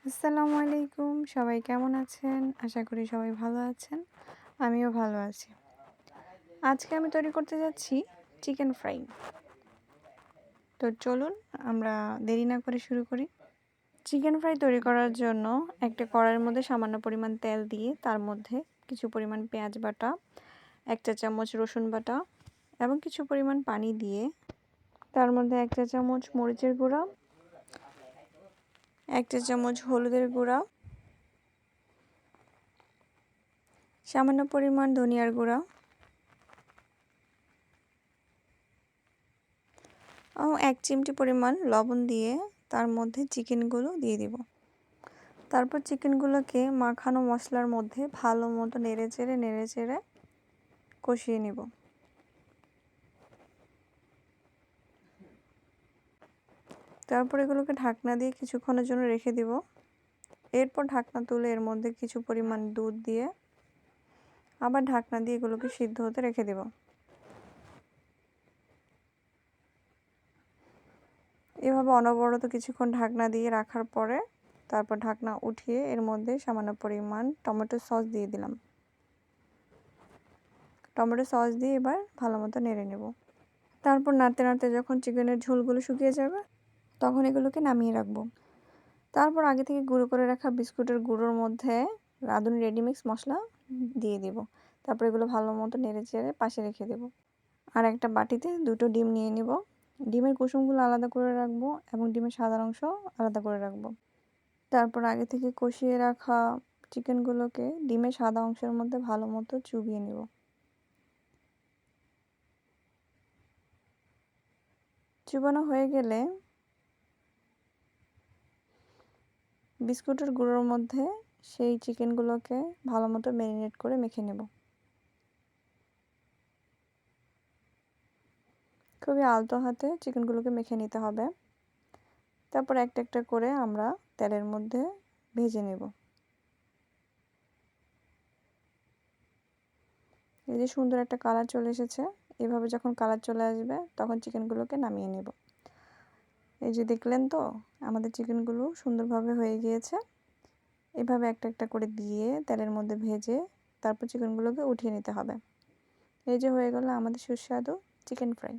আসসালামু আলাইকুম। সবাই কেমন আছেন? আশা করি সবাই ভালো আছেন। আমিও ভালো আছি। আজকে আমি তৈরি করতে যাচ্ছি চিকেন ফ্রাই। তো চলুন আমরা দেরি না করে শুরু করি। চিকেন ফ্রাই তৈরি করার জন্য একটা কড়াইয়ের মধ্যে সামান্য পরিমাণ তেল দিয়ে তার মধ্যে কিছু পরিমাণ পেঁয়াজ বাটা, ১ চা চামচ রসুন বাটা এবং কিছু পরিমাণ পানি দিয়ে তার মধ্যে ১ চা চামচ মরিচের গুঁড়া, ১ চা চামচ হলুদের গুঁড়া, সামান্য পরিমাণ ধনিয়ার গুঁড়া ও ১ চিমটি পরিমাণ লবণ দিয়ে তার মধ্যে চিকেনগুলো দিয়ে দিব। তারপর চিকেনগুলোকে মাখানো মশলার মধ্যে ভালো মতো নেড়েচেড়ে কষিয়ে নিব। তারপর এগুলোকে ঢাকনা দিয়ে কিছুক্ষণের জন্য রেখে দিব। এরপর ঢাকনা তুলে এর মধ্যে কিছু পরিমাণ দুধ দিয়ে আবার ঢাকনা দিয়ে এগুলোকে সিদ্ধ হতে রেখে দেব। এভাবে অনবরত কিছুক্ষণ ঢাকনা দিয়ে রাখার পরে তারপর ঢাকনা উঠিয়ে এর মধ্যে সামান্য পরিমাণ টমেটো সস দিয়ে দিলাম। টমেটো সস দিয়ে এবার ভালো মতো নেড়ে নেব। তারপর নাড়তে নাড়তে যখন চিকেনের ঝোলগুলো শুকিয়ে যাবে তখন এগুলোকে নামিয়ে রাখবো। তারপর আগে থেকে গুঁড়ো করে রাখা বিস্কুটের গুঁড়োর মধ্যে রাঁধুনি রেডিমিক্স মশলা দিয়ে দিব। তারপর এগুলো ভালো মতো নেড়েচেড়ে পাশে রেখে দেব। আর একটা বাটিতে 2টো ডিম নিয়ে নিব। ডিমের কুসুমগুলো আলাদা করে রাখবো এবং ডিমের সাদা অংশ আলাদা করে রাখবো। তারপর আগে থেকে কষিয়ে রাখা চিকেনগুলোকে ডিমের সাদা অংশের মধ্যে ভালো মতো চুবিয়ে নেব। চুবানো হয়ে গেলে বিস্কুটের গুঁড়োর মধ্যে সেই চিকেনগুলোকে ভালো মতো ম্যারিনেট করে মেখে নেব। খুবই আলতো হাতে চিকেনগুলোকে মেখে নিতে হবে। তারপর একটা একটা করে আমরা তেলের মধ্যে ভেজে নেব। এই যে সুন্দর একটা কালার চলে এসেছে। এভাবে যখন কালার চলে আসবে তখন চিকেনগুলোকে নামিয়ে নেব। এই যে দেখলেন তো আমাদের চিকেনগুলো সুন্দরভাবে হয়ে গিয়েছে। এভাবে একটা একটা করে দিয়ে তেলের মধ্যে ভেজে তারপর চিকেনগুলোকে উঠিয়ে নিতে হবে। এই যে হয়ে গেল আমাদের সুস্বাদু চিকেন ফ্রাই।